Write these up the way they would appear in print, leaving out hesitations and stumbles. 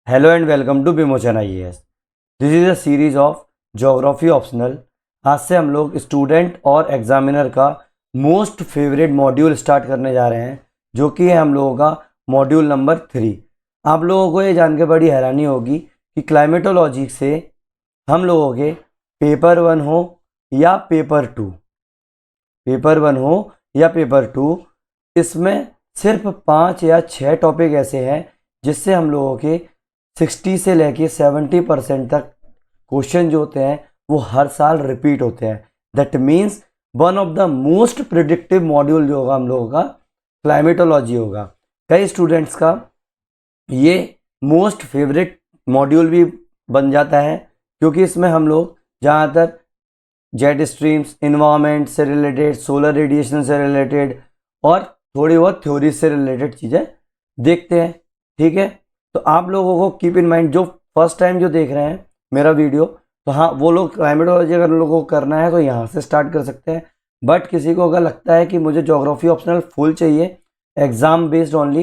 Hello and welcome to विमोचन IAS। This is a series of geography optional. आज से हम लोग स्टूडेंट और एग्जामिनर का मोस्ट फेवरेट मॉड्यूल स्टार्ट करने जा रहे हैं, जो कि है हम लोगों का मॉड्यूल नंबर 3। आप लोगों को ये जान के बड़ी हैरानी होगी कि क्लाइमेटोलॉजी से हम लोगों के पेपर 1 हो या पेपर 2, इसमें सिर्फ 5 या 6 टॉपिक ऐसे हैं जिससे हम लोगों के 60 से लेके 70% तक क्वेश्चन जो होते हैं वो हर साल रिपीट होते हैं। That means one of the most predictive module जो होगा हम लोगों का क्लाइमेटोलॉजी होगा। कई स्टूडेंट्स का ये मोस्ट फेवरेट मॉड्यूल भी बन जाता है, क्योंकि इसमें हम लोग ज़्यादातर जेट स्ट्रीम्स, इन्वायरमेंट से रिलेटेड, सोलर रेडिएशन से रिलेटेड और थोड़ी बहुत थ्योरी से रिलेटेड चीज़ें देखते हैं। ठीक है, तो आप लोगों को कीप इन माइंड, जो फर्स्ट टाइम जो देख रहे हैं मेरा वीडियो, तो हाँ, वो लोग क्लाइमेटोलॉजी अगर लोगों को करना है तो यहाँ से स्टार्ट कर सकते हैं। बट किसी को अगर लगता है कि मुझे ज्योग्राफी ऑप्शनल फुल चाहिए, एग्ज़ाम बेस्ड ओनली,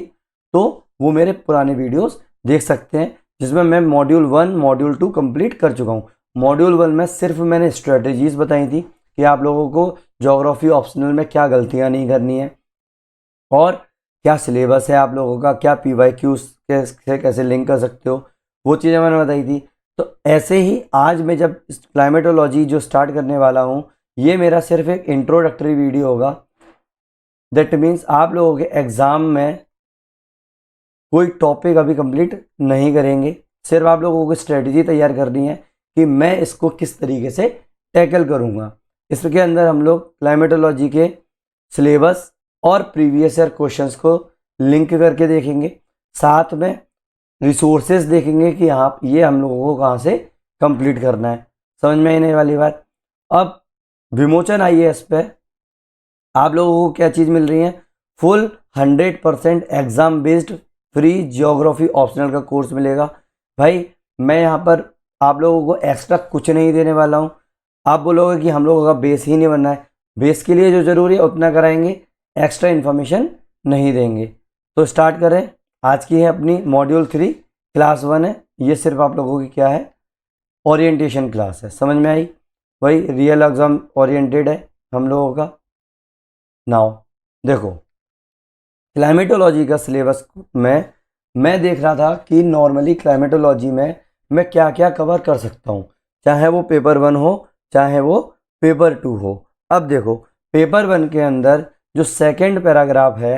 तो वो मेरे पुराने वीडियोस देख सकते हैं, जिसमें मैं मॉड्यूल 1 मॉड्यूल 2 कंप्लीट कर चुका हूँ। मॉड्यूल 1 में सिर्फ मैंने स्ट्रेटजीज बताई थी कि आप लोगों को ज्योग्राफी ऑप्शनल में क्या गलतियाँ नहीं करनी है और क्या सिलेबस है आप लोगों का, क्या PYQ से कैसे लिंक कर सकते हो, वो चीज़ें मैंने बताई थी। तो ऐसे ही आज मैं जब क्लाइमेटोलॉजी जो स्टार्ट करने वाला हूँ, ये मेरा सिर्फ एक इंट्रोडक्टरी वीडियो होगा। दैट मीन्स आप लोगों के एग्ज़ाम में कोई टॉपिक अभी कंप्लीट नहीं करेंगे, सिर्फ आप लोगों को स्ट्रेटजी तैयार करनी है कि मैं इसको किस तरीके से टैकल करूँगा। इसके अंदर हम लोग क्लाइमेटोलॉजी के सिलेबस और प्रीवियस ईयर क्वेश्चंस को लिंक करके देखेंगे, साथ में रिसोर्सेज देखेंगे कि हाँ, ये हम लोगों को कहाँ से कंप्लीट करना है। समझ में आने वाली बात। अब विमोचन IAS पे आप लोगों को क्या चीज़ मिल रही है, full 100% exam based free geography optional का कोर्स मिलेगा। भाई, मैं यहाँ पर आप लोगों को एक्स्ट्रा कुछ नहीं देने वाला हूँ। आप बोलोगे कि हम लोगों का बेस ही नहीं बनना है, बेस के लिए जो ज़रूरी है उतना कराएंगे, एक्स्ट्रा इन्फॉर्मेशन नहीं देंगे। तो स्टार्ट करें। आज की है अपनी मॉड्यूल 3, क्लास 1 है। ये सिर्फ आप लोगों की क्या है, ओरिएंटेशन क्लास है। समझ में आई? वही रियल एग्जाम ओरिएंटेड है हम लोगों का। नाउ देखो, क्लाइमेटोलॉजी का सिलेबस में मैं देख रहा था कि नॉर्मली क्लाइमेटोलॉजी में मैं क्या क्या कवर कर सकता हूँ, चाहे वो पेपर 1 हो चाहे वो पेपर 2 हो। अब देखो, पेपर 1 के अंदर जो सेकंड पैराग्राफ है,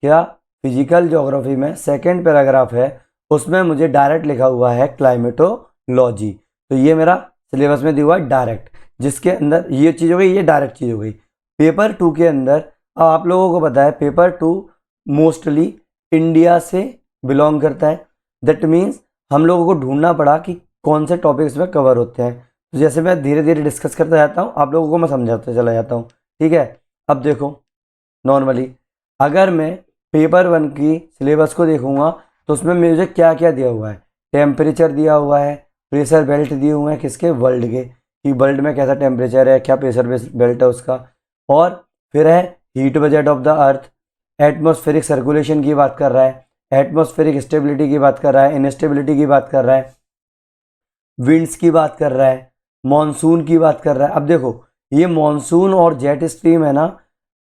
क्या फिजिकल ज्योग्राफी में सेकंड पैराग्राफ है, उसमें मुझे डायरेक्ट लिखा हुआ है क्लाइमेटोलॉजी। तो ये मेरा सिलेबस में दिया हुआ है डायरेक्ट, जिसके अंदर ये चीज़ हो गई, ये डायरेक्ट चीज़ हो गई। पेपर 2 के अंदर, अब आप लोगों को पता है पेपर 2 मोस्टली इंडिया से बिलोंग करता है। दैट मीन्स हम लोगों को ढूंढना पड़ा कि कौन से टॉपिक्स में कवर होते हैं। तो जैसे मैं धीरे धीरे डिस्कस करता जाता हूँ, आप लोगों को मैं समझाते चला जाता हूँ। ठीक है, अब देखो, नॉर्मली अगर मैं पेपर 1 की सिलेबस को देखूंगा तो उसमें मुझे क्या क्या दिया हुआ है, टेम्परेचर दिया हुआ है, प्रेशर बेल्ट दिए हुए हैं किसके, वर्ल्ड के, कि वर्ल्ड में कैसा टेम्परेचर है, क्या प्रेशर बेल्ट है उसका, और फिर है heat budget of the earth, atmospheric circulation की बात कर रहा है, एटमॉस्फेरिक स्टेबिलिटी की बात कर रहा है, इनस्टेबिलिटी की बात कर रहा है, विंड्स की बात कर रहा है, मॉनसून की बात कर रहा है। अब देखो, ये मॉनसून और जेट स्ट्रीम है ना,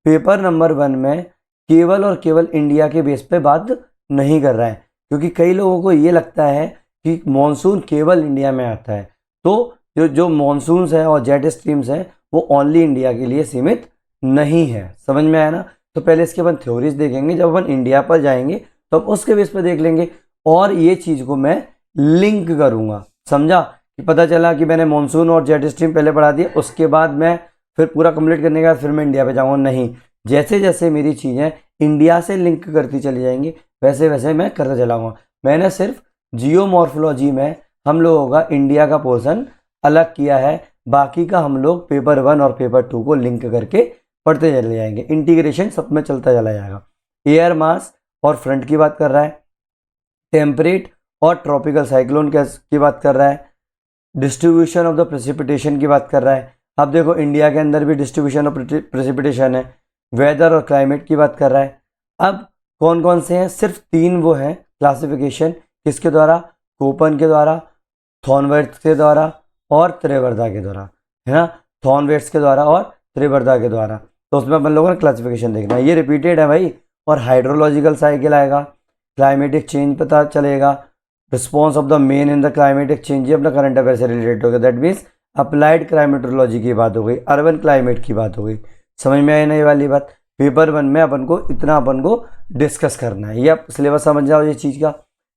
पेपर नंबर 1 में केवल और केवल इंडिया के बेस पे बात नहीं कर रहा है, क्योंकि कई लोगों को ये लगता है कि मॉनसून केवल इंडिया में आता है। तो जो जो मॉनसून्स हैं और जेट स्ट्रीम्स हैं वो ओनली इंडिया के लिए सीमित नहीं है। समझ में आया ना? तो पहले इसके अपन थ्योरीज देखेंगे, जब अपन इंडिया पर जाएंगे तो हम उसके बेस पर देख लेंगे, और ये चीज़ को मैं लिंक करूँगा। समझा? कि पता चला कि मैंने मॉनसून और जेट स्ट्रीम पहले पढ़ा दिया, उसके बाद मैं फिर पूरा कंप्लीट करने के बाद फिर मैं इंडिया पे जाऊँगा, नहीं। जैसे जैसे मेरी चीज़ें इंडिया से लिंक करती चली जाएंगी, वैसे वैसे मैं करता चलाऊँगा। मैंने सिर्फ जियोमॉर्फोलॉजी में हम लोगों का इंडिया का पोर्शन अलग किया है, बाकी का हम लोग पेपर 1 और पेपर 2 को लिंक करके पढ़ते चले जाएंगे। इंटीग्रेशन सब में चलता चला जाएगा। एयर मास और फ्रंट की बात कर रहा है, टेम्परेट और ट्रॉपिकल साइक्लोन की बात कर रहा है, डिस्ट्रीब्यूशन ऑफ द प्रेसिपिटेशन की बात कर रहा है। अब देखो, इंडिया के अंदर भी डिस्ट्रीब्यूशन ऑफ प्रेसिपिटेशन है, वेदर और क्लाइमेट की बात कर रहा है। अब कौन कौन से हैं, सिर्फ 3 वो हैं क्लासिफिकेशन, किसके द्वारा, कोपन के द्वारा, थॉर्नवेट्स के द्वारा और त्रिवर्धा के द्वारा, है ना, थॉर्नवेट्स के द्वारा और त्रिवर्धा के द्वारा। तो उसमें अपन लोगों ने क्लासिफिकेशन देखना है, ये रिपीटेड है भाई। और हाइड्रोलॉजिकल साइकिल आएगा, क्लाइमेटिक चेंज पता चलेगा, response of the main in the climatic change, ये अपना करंट अफेयर से रिलेटेड हो गया। दैट मीन्स अप्लाइड क्लाइमेटोलॉजी की बात हो गई, अर्बन क्लाइमेट की बात हो गई। समझ में आई ना ये वाली बात? पेपर 1 में अपन को इतना अपन को डिस्कस करना है, ये आप सिलेबस समझ जाओ ये चीज़ का।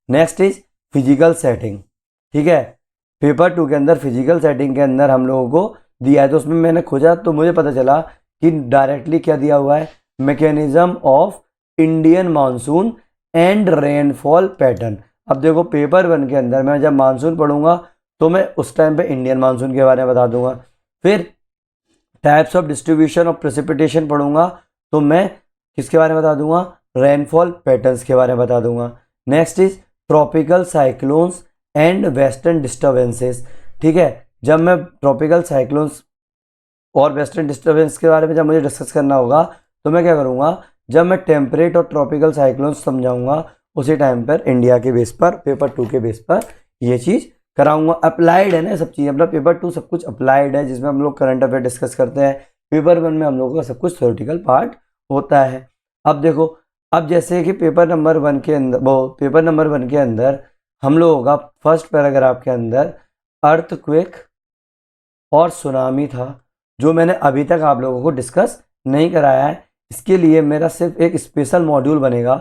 नेक्स्ट इज फिजिकल सेटिंग, ठीक है। पेपर 2 के अंदर फिजिकल सेटिंग के अंदर हम लोगों को दिया है, तो उसमें मैंने खोजा तो मुझे पता चला कि डायरेक्टली क्या दिया हुआ है, mechanism of Indian monsoon and rainfall pattern. अब देखो पेपर 1 के अंदर मैं जब मानसून पढ़ूंगा तो मैं उस टाइम पे इंडियन मानसून के बारे में बता दूंगा। फिर types of distribution of precipitation पढ़ूंगा तो मैं किसके बारे में बता दूंगा, रेनफॉल पैटर्न्स के बारे में बता दूंगा। Next is tropical cyclones and western disturbances, ठीक है। जब मैं ट्रॉपिकल साइक्लोन्स और वेस्टर्न डिस्टर्बेंस के बारे में जब मुझे डिस्कस करना होगा तो मैं क्या करूंगा, जब मैं टेम्परेट और ट्रॉपिकल साइक्लोन्स समझाऊंगा उसी टाइम पर इंडिया के बेस पर, पेपर 2 के बेस पर ये चीज़ कराऊंगा। अप्लाइड है ना सब चीज़, अपना पेपर 2 सब कुछ अप्लाइड है, जिसमें हम लोग करंट अफेयर डिस्कस करते हैं। पेपर 1 में हम लोगों का सब कुछ थ्योरेटिकल पार्ट होता है। अब देखो, अब जैसे कि पेपर नंबर 1 के अंदर, वो पेपर नंबर 1 के अंदर हम लोगों का फर्स्ट पैराग्राफ के अंदर अर्थक्वेक और सुनामी था, जो मैंने अभी तक आप लोगों को डिस्कस नहीं कराया है। इसके लिए मेरा सिर्फ एक स्पेशल मॉड्यूल बनेगा,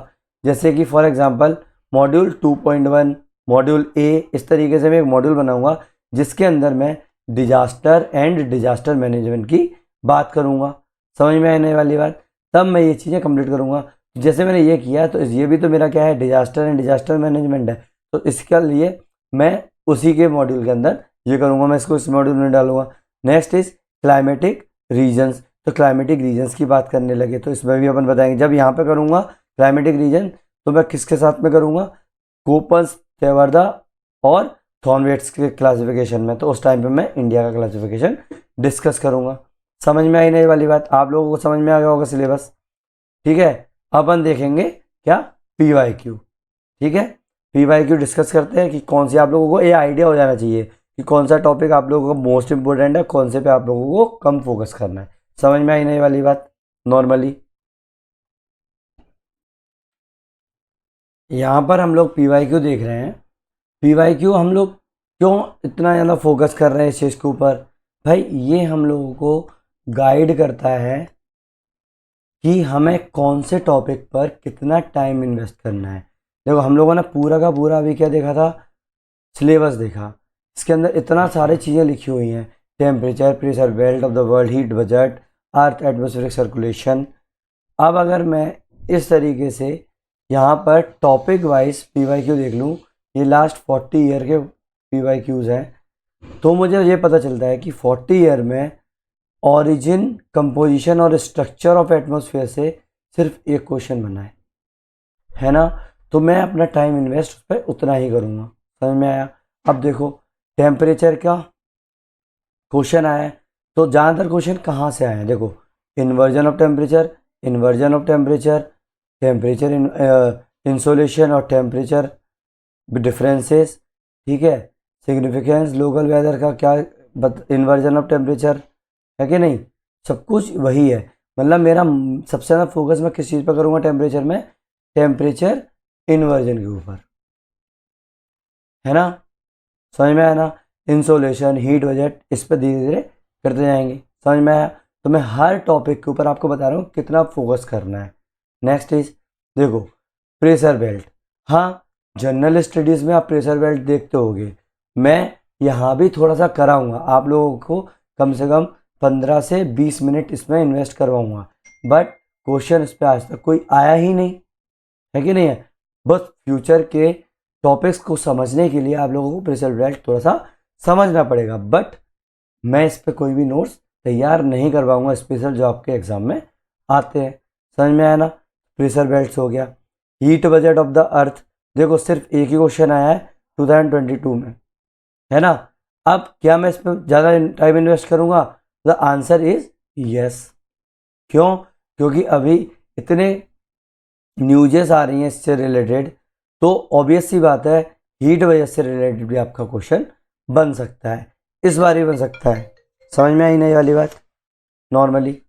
जैसे कि for example module 2.1, module A, इस तरीके से मैं एक मॉड्यूल बनाऊंगा जिसके अंदर मैं डिजास्टर एंड डिजास्टर मैनेजमेंट की बात करूंगा। समझ में आने वाली बात? तब मैं ये चीज़ें कंप्लीट करूंगा। जैसे मैंने ये किया तो ये भी तो मेरा क्या है, डिजास्टर एंड डिजास्टर मैनेजमेंट है, तो इसके लिए मैं उसी के मॉड्यूल के अंदर ये करूंगा, मैं इसको इस मॉड्यूल में डालूंगा। नेक्स्ट इज क्लाइमेटिक रीजन्स, तो क्लाइमेटिक रीजन्स की बात करने लगे तो इसमें भी अपन बताएंगे। जब यहाँ पे करूँगा क्लाइमेटिक रीजन तो मैं किसके साथ में करूँगा, कोपन्स, त्रिवर्धा और थॉर्नवेट्स के क्लासिफिकेशन में, तो उस टाइम पे मैं इंडिया का क्लासिफिकेशन डिस्कस करूँगा। समझ में आई नहीं वाली बात? आप लोगों को समझ में आ गया होगा सिलेबस, ठीक है। अपन देखेंगे क्या, PYQ, ठीक है। PYQ डिस्कस करते हैं कि कौन सी, आप लोगों को ये आइडिया हो जाना चाहिए कि कौन सा टॉपिक आप लोगों का मोस्ट इंपॉर्टेंट है, कौन से पे आप लोगों को कम फोकस करना है। समझ में आई नहीं वाली बात? नॉर्मली यहाँ पर हम लोग PYQ देख रहे हैं। PYQ हम लोग क्यों इतना ज़्यादा फोकस कर रहे हैं इस चीज़ के ऊपर? भाई ये हम लोगों को गाइड करता है कि हमें कौन से टॉपिक पर कितना टाइम इन्वेस्ट करना है। देखो हम लोगों ने पूरा का पूरा अभी क्या देखा था, सिलेबस देखा। इसके अंदर इतना सारी चीज़ें लिखी हुई हैं, temperature, pressure belt of the world, heat budget, earth atmospheric circulation. अब अगर मैं इस तरीके से यहाँ पर टॉपिक वाइज PYQ देख लूँ, ये लास्ट 40 ईयर के PYQs हैं, तो मुझे ये पता चलता है कि 40 ईयर में ऑरिजिन, कंपोजिशन और स्ट्रक्चर ऑफ एटमॉस्फेयर से सिर्फ एक क्वेश्चन बना है ना। तो मैं अपना टाइम इन्वेस्ट उस पर उतना ही करूँगा। समझ में आया? अब देखो टेम्परेचर का क्वेश्चन आया है, तो ज़्यादातर क्वेश्चन कहाँ से आए हैं, देखो inversion of temperature, inversion of temperature, temperature insolation और टेम्परेचर डिफरेंसेस, ठीक है, सिग्निफिकेंस लोकल वेदर का क्या, इन्वर्जन ऑफ टेम्परेचर है कि नहीं, सब कुछ वही है। मतलब मेरा सबसे ज़्यादा फोकस मैं किस चीज़ पर करूँगा टेम्परेचर में, टेम्परेचर इन्वर्जन के ऊपर, है ना। समझ में आया ना? इंसोलेशन, हीट बजट, इस पर धीरे धीरे करते जाएंगे। समझ में आया? तो मैं हर टॉपिक के ऊपर आपको बता रहा हूँ कितना फोकस करना है। नेक्स्ट इज देखो प्रेशर बेल्ट। हाँ, जनरल स्टडीज़ में आप प्रेशर बेल्ट देखते होगे, मैं यहाँ भी थोड़ा सा कराऊंगा, आप लोगों को कम से कम 15 से 20 मिनट इसमें इन्वेस्ट करवाऊंगा, बट क्वेश्चन इस पर आज तक कोई आया ही नहीं है कि नहीं है। बस फ्यूचर के टॉपिक्स को समझने के लिए आप लोगों को प्रेशर बेल्ट थोड़ा सा समझना पड़ेगा, बट मैं इस पर कोई भी नोट्स तैयार नहीं करवाऊंगा स्पेशल जो आपके एग्जाम में आते हैं। समझ में आया ना? प्रेशर बेल्ट्स हो गया। Heat budget of the earth, देखो सिर्फ एक ही क्वेश्चन आया है 2022 में, है ना। अब क्या मैं इस पर ज़्यादा टाइम इन्वेस्ट करूँगा? The answer is yes. क्यों? क्योंकि अभी इतने न्यूजेस आ रही हैं इससे रिलेटेड, तो ऑब्वियस सी बात है हीट वजह से रिलेटेड भी आपका क्वेश्चन बन सकता है, इस बार ही बन सकता है। समझ में आई नहीं वाली बात? Normally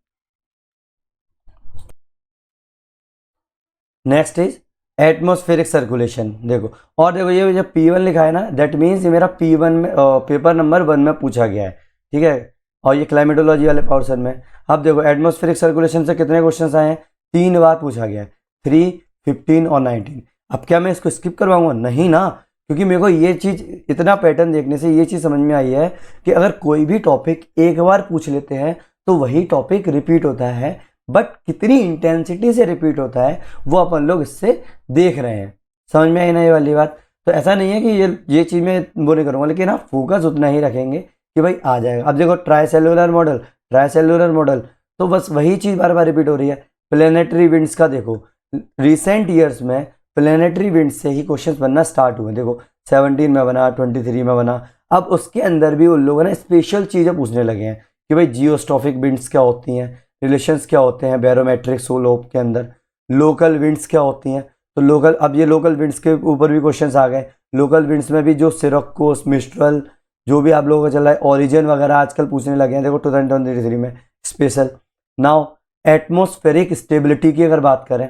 next is atmospheric circulation. देखो, और देखो ये जो P1 लिखा है ना, दैट मीन्स ये मेरा P1 में पेपर नंबर 1 में पूछा गया है, ठीक है, और ये क्लाइमेटोलॉजी वाले पोर्शन में। अब देखो एटमॉस्फेरिक सर्कुलेशन से कितने क्वेश्चन आए हैं, 3 बार पूछा गया है, 3, 15 और 19। अब क्या मैं इसको स्किप करवाऊंगा? नहीं ना, क्योंकि मेरे को ये चीज़, इतना पैटर्न देखने से ये चीज़ समझ में आई है कि अगर कोई भी टॉपिक एक बार पूछ लेते हैं तो वही टॉपिक रिपीट होता है, बट कितनी इंटेंसिटी से रिपीट होता है वो अपन लोग इससे देख रहे हैं। समझ में आई ना ये वाली बात? तो ऐसा नहीं है कि ये चीज़ मैं वो नहीं करूँगा, लेकिन हाँ फोकस उतना ही रखेंगे कि भाई आ जाएगा। अब देखो ट्राइसेलुलर मॉडल, ट्राइसेलुलर मॉडल, तो बस वही चीज़ बार बार रिपीट हो रही है। प्लेनेटरी विंड्स का देखो, रिसेंट ईयर्स में प्लेनेटरी विंड्स से ही क्वेश्चन बनना स्टार्ट हुए। देखो 17 में बना, 23 में बना। अब उसके अंदर भी उन लोगों ने स्पेशल चीज़ें पूछने लगे हैं कि भाई जियोस्ट्रॉफिक विंड्स क्या होती हैं, रिलेशंस क्या होते हैं बैरोमेट्रिक स्लोप के अंदर, लोकल विंड्स क्या होती हैं। तो लोकल, अब ये लोकल विंड्स के ऊपर भी क्वेश्चंस आ गए। लोकल विंड्स में भी जो सिरोक्कोस, मिस्ट्रल, जो भी आप लोगों को चल रहा है, ओरिजिन वगैरह आजकल पूछने लगे हैं। देखो 2023 में स्पेशल। नाउ एटमॉस्फेरिक स्टेबिलिटी की अगर बात करें,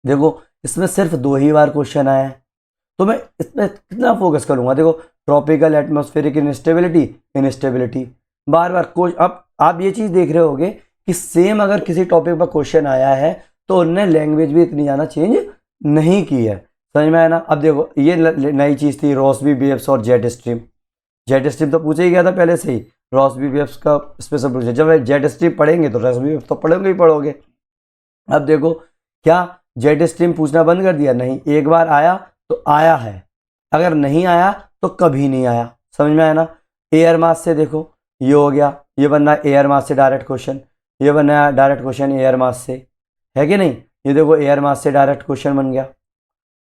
देखो इसमें सिर्फ 2 ही बार क्वेश्चन आया है, तो मैं इसमें कितना फोकस करूंगा। देखो ट्रॉपिकल एटमॉस्फेरिक इंस्टेबिलिटी, इंस्टेबिलिटी बार बार अब आप ये चीज़ देख रहे होगे कि सेम अगर किसी टॉपिक पर क्वेश्चन आया है तो उनने लैंग्वेज भी इतनी ज़्यादा चेंज नहीं की है। समझ में आया ना? अब देखो ये नई चीज़ थी, रॉसबी वेव्स और जेट स्ट्रीम। जेट स्ट्रीम तो पूछा ही गया था पहले से ही, रॉसबी वेव्स का स्पेशल पूछा। जब जेट स्ट्रीम पढ़ेंगे तो रॉसबी वेव्स तो पढ़ोगे ही पढ़ोगे। अब देखो क्या जेट स्ट्रीम पूछना बंद कर दिया? नहीं, एक बार आया तो आया है, अगर नहीं आया तो कभी नहीं आया। समझ में आया ना? एयर मास से देखो, ये हो गया, ये बनना है एयर मास से डायरेक्ट क्वेश्चन, ये बनना है डायरेक्ट क्वेश्चन एयर मास से, है कि नहीं? ये देखो एयर मास से डायरेक्ट क्वेश्चन बन गया।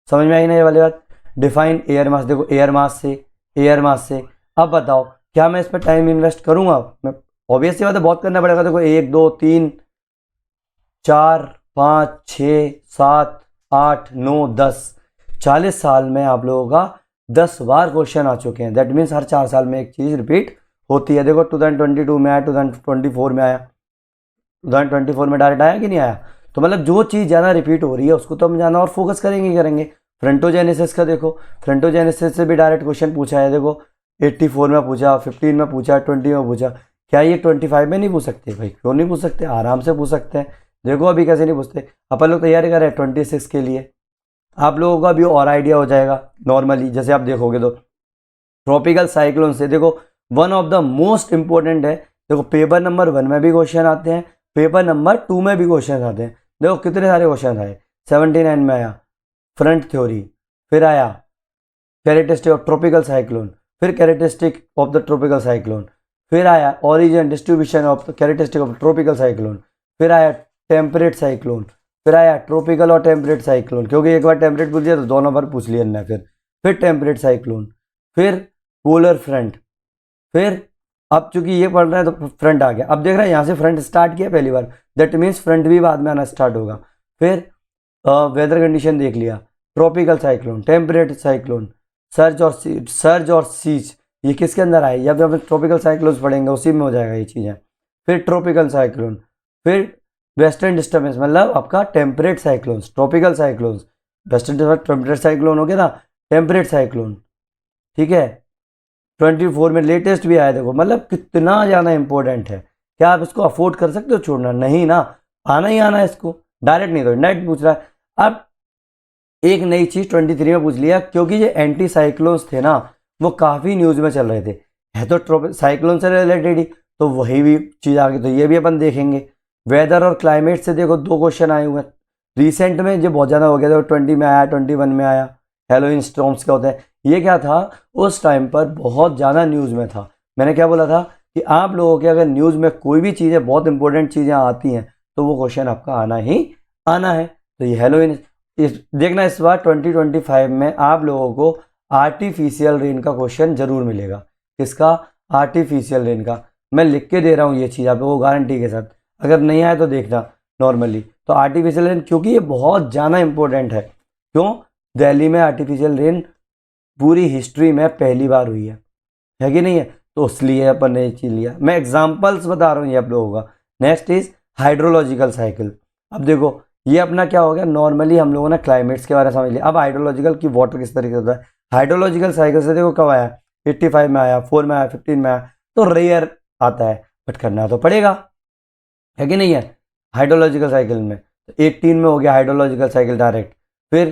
समझ में आई ना ये वाली बात? डिफाइन एयर मास, देखो एयर मास से, एयर मास से। अब बताओ क्या मैं इस पर टाइम इन्वेस्ट करूंगा? मैं ऑब्वियसली बात है बहुत करना पड़ेगा। देखो 1, 2, 3, 4, 5, 6, 7, 8, 9, 10, 40 साल में आप लोगों का 10 बार क्वेश्चन आ चुके हैं। दैट मीन्स हर 4 साल में एक चीज़ रिपीट होती है। देखो 2022 में आया, 2024 में आया, 2024 में डायरेक्ट आया कि नहीं आया? तो मतलब जो चीज़ ज़्यादा रिपीट हो रही है उसको तो हम ज़्यादा और फोकस करेंगे ही करेंगे। फ्रंटोजेनेसिस का देखो, फ्रंटोजेनेसिस से भी डायरेक्ट क्वेश्चन पूछा है। देखो 84 में पूछा, 15 में पूछा, 20 में पूछा। क्या ये 25 में नहीं पूछ सकते? भाई क्यों नहीं पूछ सकते, आराम से पूछ सकते हैं। देखो अभी कैसे नहीं पूछते, अपन लोग तैयारी कर रहे हैं 26 के लिए। आप लोगों का भी और आइडिया हो जाएगा नॉर्मली, जैसे आप देखोगे तो ट्रॉपिकल साइक्लोन से देखो one of the most important है। देखो पेपर नंबर 1 में भी क्वेश्चन आते हैं, पेपर नंबर 2 में भी क्वेश्चन आते हैं। देखो कितने सारे क्वेश्चन आए। 79 में आया फ्रंट थ्योरी, फिर आया कैरेक्टरिस्टिक ऑफ ट्रॉपिकल साइक्लोन, फिर characteristic of the tropical cyclone, फिर आया origin distribution of characteristic of tropical cyclone, फिर आया टेम्परेट साइक्लोन, फिर आया ट्रॉपिकल और टेम्परेट साइक्लोन, क्योंकि एक बार टेम्परेट पूछ लिया तो दोनों बार पूछ लिया ना। फिर टेम्परेट साइक्लोन, फिर पोलर फ्रंट, फिर अब चूंकि ये पढ़ रहे हैं तो फ्रंट आ गया। अब देख रहे हैं यहाँ से फ्रंट स्टार्ट किया पहली बार, दैट मीन्स फ्रंट भी बाद में आना स्टार्ट होगा। फिर वेदर कंडीशन देख लिया, tropical cyclone, temperate cyclone, surge और सीज, ये किसके अंदर आए? या फिर ट्रॉपिकल साइक्लोन्स पढ़ेंगे उसी में हो जाएगा ये चीज़ें। फिर ट्रॉपिकल साइक्लोन, फिर वेस्टर्न डिस्टर्बेंस, मतलब आपका temperate cyclones, tropical cyclones, western temperate cyclone हो गया ना, टेम्परेट साइक्लोन, ठीक है। 24 में लेटेस्ट भी आया। देखो मतलब कितना ज़्यादा इंपॉर्टेंट है। क्या आप इसको अफोर्ड कर सकते हो छोड़ना? नहीं ना, आना ही आना है इसको, डायरेक्ट नहीं तो डायरेक्ट पूछ रहा है। अब एक नई चीज़ 23 में पूछ लिया, क्योंकि ये एंटी साइक्लोन्स थे ना, वो काफ़ी न्यूज़ में चल रहे थे, है तो साइक्लोन से रिलेटेड ही, तो वही भी चीज़ आ गई, तो ये भी अपन देखेंगे। वेदर और क्लाइमेट से देखो 2 क्वेश्चन आए हुए हैं रिसेंट में, जो बहुत ज़्यादा हो गया था। 20 में आया, 21 में आया। हेलोइन स्टॉर्म्स क्या होते हैं? ये क्या था उस टाइम पर बहुत ज़्यादा न्यूज़ में था। मैंने क्या बोला था कि आप लोगों के अगर न्यूज़ में कोई भी चीज़ें, बहुत इंपॉर्टेंट चीज़ें आती हैं तो वो क्वेश्चन आपका आना ही आना है। तो ये हेलोइन देखना, इस बार 2025 में आप लोगों को आर्टिफिशियल रेन का क्वेश्चन जरूर मिलेगा। किसका? आर्टिफिशियल रेन का। मैं लिख के दे रहा हूँ ये चीज़ आप लोगों को गारंटी के साथ, अगर नहीं आए तो देखना नॉर्मली। तो आर्टिफिशियल रेन, क्योंकि ये बहुत ज़्यादा इंपॉर्टेंट है। क्यों? दिल्ली में आर्टिफिशियल रेन पूरी हिस्ट्री में पहली बार हुई है कि नहीं है? तो इसलिए अपन ने ये चीज लिया। मैं एग्जाम्पल्स बता रहा हूँ ये आप लोगों का। Next is hydrological cycle. अब देखो ये अपना क्या हो गया, नॉर्मली हम लोगों ने क्लाइमेट्स के बारे में समझ लिया। अब हाइड्रोलॉजिकल की वाटर किस तरीके से होता है। हाइड्रोलॉजिकल साइकिल से देखो कब आया, 85 में आया, 4 में आया, 15 में आया, तो रेयर आता है, बट करना तो पड़ेगा, है कि नहीं है? हाइड्रोलॉजिकल साइकिल में तो 18 में हो गया हाइड्रोलॉजिकल साइकिल डायरेक्ट। फिर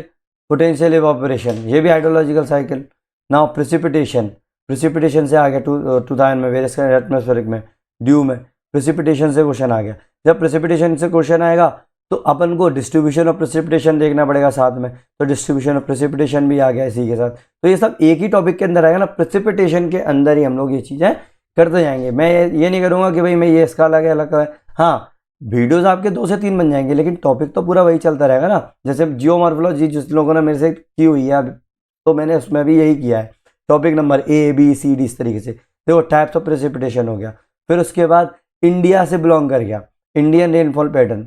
पोटेंशियल इवापोरेशन, ये भी hydrological cycle. Now precipitation, precipitation से आ गया 2000 में वेरियस एटमॉस्फेरिक में, ड्यू में प्रिसिपिटेशन से क्वेश्चन आ गया। जब प्रिसिपिटेशन से क्वेश्चन आएगा तो अपन को डिस्ट्रीब्यूशन ऑफ प्रिसिपिटेशन देखना पड़ेगा साथ में, तो डिस्ट्रीब्यूशन ऑफ प्रिसिपिटेशन भी आ गया इसी के साथ। तो ये सब एक ही टॉपिक के अंदर आएगा ना, प्रिसिपिटेशन के अंदर ही हम लोग ये चीज़ें करते जाएंगे। मैं ये नहीं करूँगा कि भाई मैं ये इसका अलग है अलग है। हाँ, वीडियोस आपके 2 से 3 बन जाएंगे, लेकिन टॉपिक तो पूरा वही चलता रहेगा ना। जैसे जियोमॉर्फोलॉजी जिस लोगों ने मेरे से की हुई है तो मैंने उसमें भी यही किया है। Topic number A B C D इस तरीके से। देखो टाइप्स ऑफ प्रेसिपिटेशन हो गया। फिर उसके बाद इंडिया से बिलोंग कर गया, इंडियन रेनफॉल पैटर्न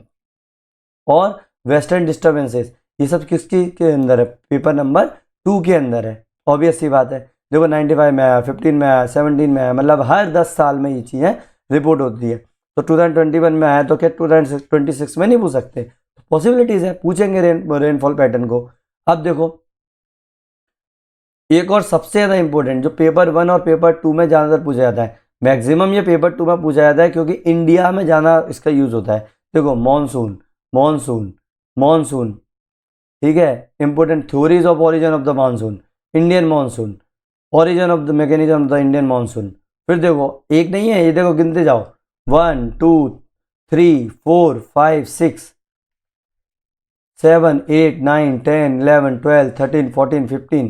और वेस्टर्न डिस्टर्बेंसेस, ये सब किसकी के अंदर है, पेपर नंबर 2 के अंदर है। ऑब्वियस सी बात है। देखो 95 में आया, 15 में आया, 17 में आया, मतलब हर 10 साल में ये चीज़ें रिपोर्ट होती है। तो 2021 में आया तो क्या 2026 में नहीं पूछ सकते? पॉसिबिलिटीज है, पूछेंगे रेनफॉल पैटर्न को। अब देखो एक और सबसे ज़्यादा इंपॉर्टेंट जो पेपर 1 और पेपर 2 में ज़्यादातर पूछा जाता है, मैक्सिमम ये पेपर 2 में पूछा जाता है क्योंकि इंडिया में ज़्यादा इसका यूज़ होता है। देखो मॉनसून, मॉनसून, मॉनसून, ठीक है, important theories of origin of the monsoon, Indian monsoon, origin of the mechanism of the Indian monsoon. फिर देखो एक नहीं है, ये देखो गिनते जाओ, 1 2 3 4 5 6 7 8 9 10 11 12 13 14 15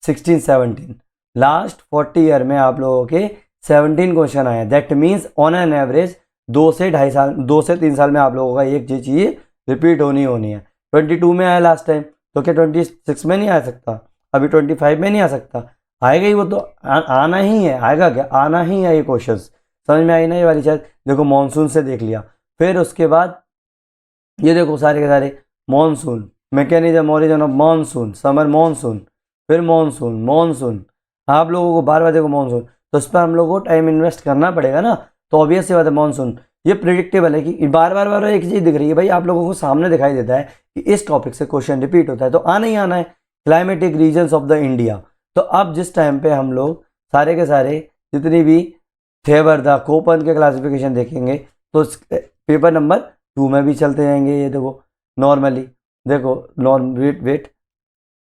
16 17, लास्ट 40 ईयर में आप लोगों के 17 क्वेश्चन आए। That means on an average 2 से 2.5 साल, 2 से 3 साल में आप लोगों का एक चीज़ रिपीट होनी है। 22 में आया लास्ट टाइम, तो क्या 26 में नहीं आ सकता? अभी 25 में नहीं आ सकता? आएगा ही वो तो, आना ही है। आएगा क्या? आना ही है ये क्वेश्चन। समझ में आई ना ये वाली चीज़? देखो मानसून से देख लिया, फिर उसके बाद ये देखो सारे के सारे monsoon, mechanism origin of monsoon, summer monsoon, फिर मानसून, मानसून, आप लोगों को बार बार देखो मानसून, तो उस पर हम लोगों को टाइम इन्वेस्ट करना पड़ेगा ना। तो ऑब्वियस सी बात है मानसून ये प्रिडिक्टेबल है कि बार बार बार एक चीज़ दिख रही है भाई, आप लोगों को सामने दिखाई देता है कि इस टॉपिक से क्वेश्चन रिपीट होता है, तो आना ही आना है। Climatic reasons of the India, तो अब जिस टाइम पे हम लोग सारे के सारे जितनी भी थे वर्धा कोपन के क्लासिफिकेशन देखेंगे तो पेपर नंबर 2 में भी चलते जाएंगे। ये देखो नॉर्मली, देखो वेट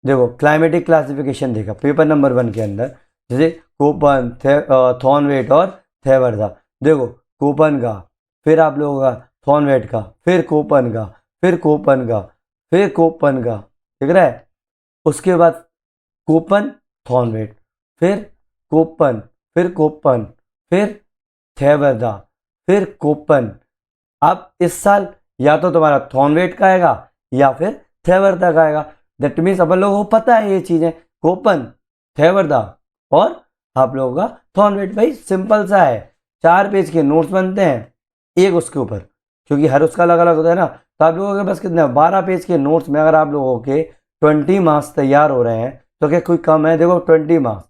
देखो क्लाइमेटिक क्लासिफिकेशन देखा पेपर नंबर 1 के अंदर, जैसे कोपन, थॉर्नवेट और थेवर्धा। देखो कोपन का, फिर आप लोगों का थॉर्नवेट का, फिर कोपन का, फिर कोपन का, फिर कोपन का, दिख रहा है? उसके बाद कोपन, थॉर्नवेट, फिर कोपन, फिर कोपन, फिर थेवर्धा, फिर कोपन। अब इस साल या तो तुम्हारा थॉर्नवेट का आएगा या फिर थेवर्धा का आएगा। दैट मीन्स अपन लोगों को पता है ये चीज़ें, कोपन, थेवर्धा और आप लोगों का थॉर्नवेट। भाई सिंपल सा है, 4 पेज के नोट्स बनते हैं एक उसके ऊपर, क्योंकि हर उसका अलग अलग होता है ना। तो आप लोगों के पास कितने 12 पेज के नोट्स में अगर आप लोगों के 20 मार्क्स तैयार हो रहे हैं तो क्या कोई कम है? देखो 20 मार्क्स,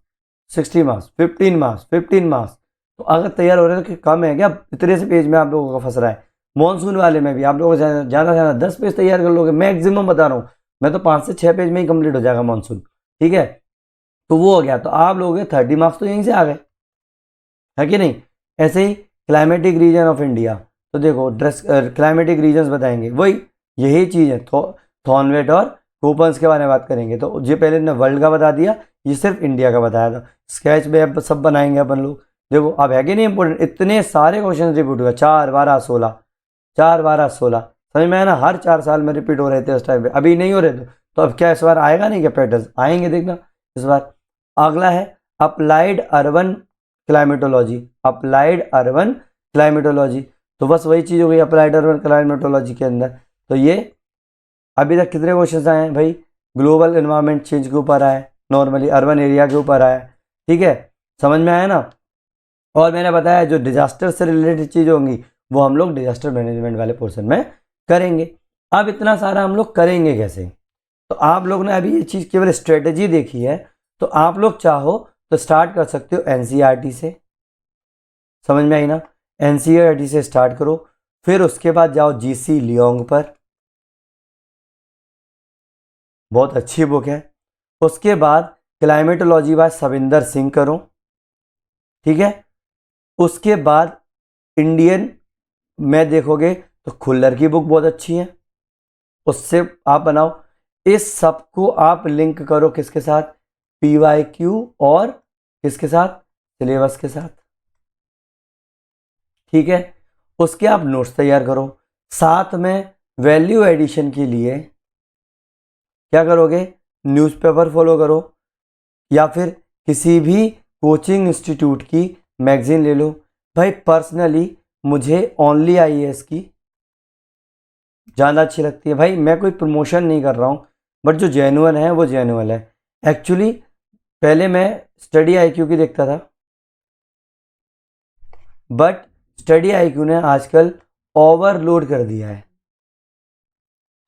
60 मार्क्स, 15 मार्क्स, 15 मार्क्स, तो अगर तैयार हो रहे हैं तो कम है क्या? इतने से पेज में आप लोगों का फंस रहा है। मानसून वाले में भी आप लोगों को ज़्यादा से ज़्यादा 10 पेज तैयार कर लोगे, मैक्सिमम बता रहा हूँ मैं, तो 5 से 6 पेज में ही कंप्लीट हो जाएगा मानसून, ठीक है? तो वो हो गया, तो आप लोगों के 30 मार्क्स तो यहीं से आ गए, है कि नहीं? ऐसे ही क्लाइमेटिक रीजन ऑफ इंडिया, तो देखो क्लाइमेटिक रीजन्स बताएंगे, वही यही चीज़ है। थॉर्नवेट और कोपन्स के बारे में बात करेंगे। तो ये पहले ने वर्ल्ड का बता दिया, ये सिर्फ इंडिया का बताया था। स्केच में अब सब बनाएंगे अपन लोग। देखो अब है कि नहीं इंपॉर्टेंट, इतने सारे क्वेश्चन रिपीट हुआ, 4 12 16, 4 12 16, समझ में आया ना? हर 4 साल में रिपीट हो रहे थे उस टाइम पे, अभी नहीं हो रहे थे। तो अब क्या इस बार आएगा नहीं क्या पैटर्न? आएंगे, देखना इस बार। अगला है applied urban climatology, applied urban climatology, तो बस वही चीज़ हो गई अप्लाइड अर्बन क्लाइमेटोलॉजी के अंदर। तो ये अभी तक कितने क्वेश्चन आए हैं भाई? ग्लोबल एनवायरनमेंट चेंज के ऊपर आए, नॉर्मली अर्बन एरिया के ऊपर आए, ठीक है? समझ में आया ना? और मैंने बताया जो डिजास्टर से रिलेटेड चीज़ होंगी वो हम लोग डिजास्टर मैनेजमेंट वाले पोर्शन में करेंगे। अब इतना सारा हम लोग करेंगे कैसे? तो आप लोग ने अभी ये चीज़ केवल स्ट्रेटेजी देखी है, तो आप लोग चाहो तो स्टार्ट कर सकते हो एनसीईआरटी से, समझ में आई ना। एनसीईआरटी से स्टार्ट करो, फिर उसके बाद जाओ जीसी लियोंग पर, बहुत अच्छी बुक है। उसके बाद क्लाइमेटोलॉजी बाय सविंदर सिंह करो, ठीक है। उसके बाद इंडियन में देखोगे तो खुल्लर की बुक बहुत अच्छी है, उससे आप बनाओ। इस सब को आप लिंक करो किसके साथ, पीवाईक्यू और किसके साथ, सिलेबस के साथ, ठीक है। उसके आप नोट्स तैयार करो। साथ में वैल्यू एडिशन के लिए क्या करोगे, न्यूज़पेपर फॉलो करो, या फिर किसी भी कोचिंग इंस्टीट्यूट की मैगजीन ले लो। भाई पर्सनली मुझे ओनली आईएएस की ज़्यादा अच्छी लगती है। भाई मैं कोई प्रमोशन नहीं कर रहा हूँ, बट जो जेन्युइन है वो जेन्युइन है। एक्चुअली पहले मैं स्टडी आईक्यू की देखता था, बट स्टडी आईक्यू ने आजकल ओवरलोड कर दिया है।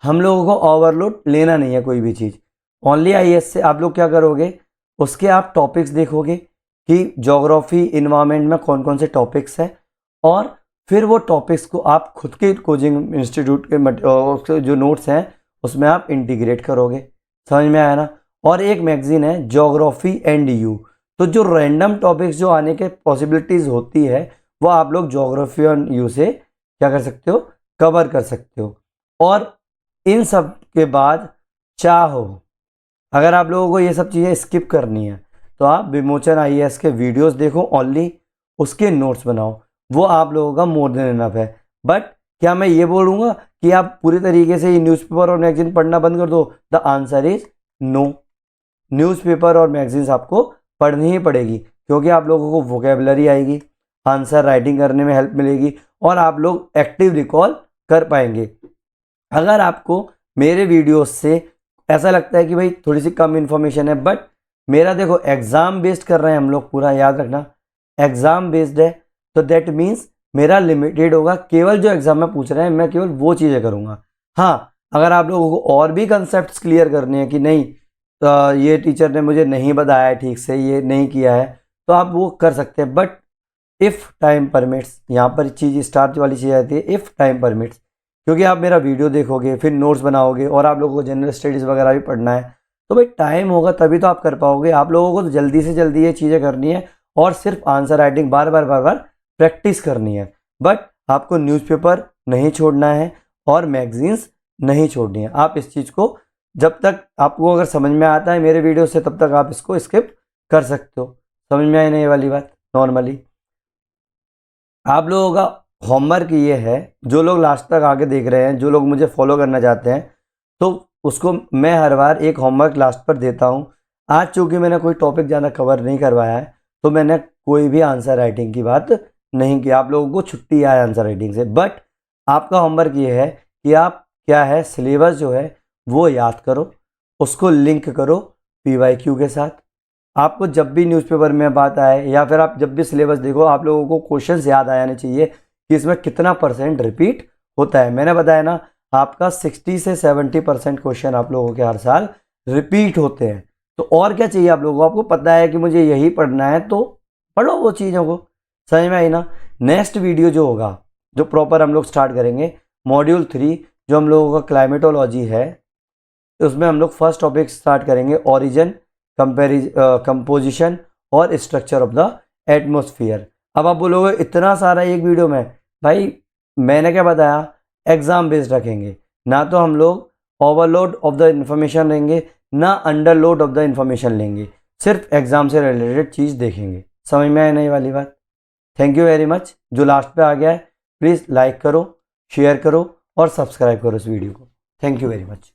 हम लोगों को ओवरलोड लेना नहीं है कोई भी चीज़। ओनली आईएएस से आप लोग क्या करोगे, उसके आप टॉपिक्स देखोगे कि ज्योग्राफी इन्वायरमेंट में कौन कौन से टॉपिक्स हैं, और फिर वो टॉपिक्स को आप खुद के कोचिंग इंस्टीट्यूट के जो नोट्स हैं उसमें आप इंटीग्रेट करोगे। समझ में आया ना। और एक मैगजीन है ज्योग्राफी एंड यू, तो जो रैंडम टॉपिक्स जो आने के पॉसिबिलिटीज़ होती है वो आप लोग ज्योग्राफी एंड यू से क्या कर सकते हो, कवर कर सकते हो। और इन सब के बाद चाहो अगर आप लोगों को ये सब चीज़ें स्किप करनी है तो आप विमोचन आईएएस के वीडियोस देखो ओनली, उसके नोट्स बनाओ, वो आप लोगों का मोर देन इनफ है। बट क्या मैं ये बोलूँगा कि आप पूरी तरीके से ये न्यूज़पेपर और मैगजीन पढ़ना बंद कर दो? The answer is no. Newspaper और मैगजीन्स आपको पढ़नी ही पड़ेगी, क्योंकि आप लोगों को वोकेबलरी आएगी, आंसर राइटिंग करने में हेल्प मिलेगी, और आप लोग एक्टिव रिकॉल कर पाएंगे। अगर आपको मेरे वीडियोस से ऐसा लगता है कि भाई थोड़ी सी कम इन्फॉर्मेशन है, बट मेरा देखो एग्ज़ाम बेस्ड कर रहे हैं हम लोग, पूरा याद रखना एग्ज़ाम बेस्ड है, तो दैट मीन्स मेरा लिमिटेड होगा, केवल जो एग्ज़ाम में पूछ रहे हैं मैं केवल वो चीज़ें करूँगा। हाँ, अगर आप लोगों को और भी कंसेप्ट क्लियर करने हैं कि नहीं ये टीचर ने मुझे नहीं बताया है ठीक से, ये नहीं किया है, तो आप वो कर सकते हैं। बट इफ़ टाइम परमिट्स, यहाँ पर चीज़ स्टार्ट वाली चीज़ आती है, इफ़ टाइम परमिट्स, क्योंकि आप मेरा वीडियो देखोगे फिर नोट्स बनाओगे और आप लोगों को जनरल स्टडीज़ वगैरह भी पढ़ना है, तो भाई टाइम होगा तभी तो आप कर पाओगे। आप लोगों को तो जल्दी से जल्दी ये चीज़ें करनी है और सिर्फ आंसर राइटिंग बार बार प्रैक्टिस करनी है। बट आपको न्यूज़पेपर नहीं छोड़ना है और मैगजीन्स नहीं छोड़नी है। आप इस चीज़ को जब तक आपको अगर समझ में आता है मेरे वीडियो से, तब तक आप इसको स्किप कर सकते हो। समझ में आई नहीं ये वाली बात। नॉर्मली आप लोगों का होमवर्क ये है, जो लोग लास्ट तक आगे देख रहे हैं, जो लोग मुझे फॉलो करना चाहते हैं, तो उसको मैं हर बार एक होमवर्क लास्ट पर देता हूँ। आज चूँकि मैंने कोई टॉपिक ज़्यादा कवर नहीं करवाया है, तो मैंने कोई भी आंसर राइटिंग की बात नहीं की। आप लोगों को छुट्टी है आंसर राइटिंग से, बट आपका होमवर्क ये है कि आप क्या है, सिलेबस जो है वो याद करो, उसको लिंक करो पीवाईक्यू के साथ। आपको जब भी न्यूज़पेपर में बात आए या फिर आप जब भी सिलेबस देखो, आप लोगों को क्वेश्चंस याद आ जाने चाहिए कि इसमें कितना परसेंट रिपीट होता है। मैंने बताया ना, आपका 60 से 70% क्वेश्चन आप लोगों के हर साल रिपीट होते हैं। तो और क्या चाहिए आप लोगों को? आपको पता है कि मुझे यही पढ़ना है, तो पढ़ो वो चीज़ों को। समझ में आई ना। नेक्स्ट वीडियो जो होगा, जो प्रॉपर हम लोग स्टार्ट करेंगे, मॉड्यूल 3 जो हम लोगों का क्लाइमेटोलॉजी है, उसमें हम लोग फर्स्ट टॉपिक स्टार्ट करेंगे ओरिजिन, कंपोजिशन और स्ट्रक्चर ऑफ द एटमोसफियर। अब आप बोलोगे इतना सारा एक वीडियो में, भाई मैंने क्या बताया, एग्जाम बेस्ड रखेंगे, ना तो हम लोग ओवरलोड ऑफ द इंफॉर्मेशन लेंगे, ना अंडरलोड ऑफ द इंफॉर्मेशन लेंगे, सिर्फ एग्जाम से रिलेटेड चीज़ देखेंगे। समझ में आए नहीं वाली बात। Thank you very much. जो लास्ट पे आ गया है प्लीज़ लाइक करो, शेयर करो और सब्सक्राइब करो इस वीडियो को। Thank you very much.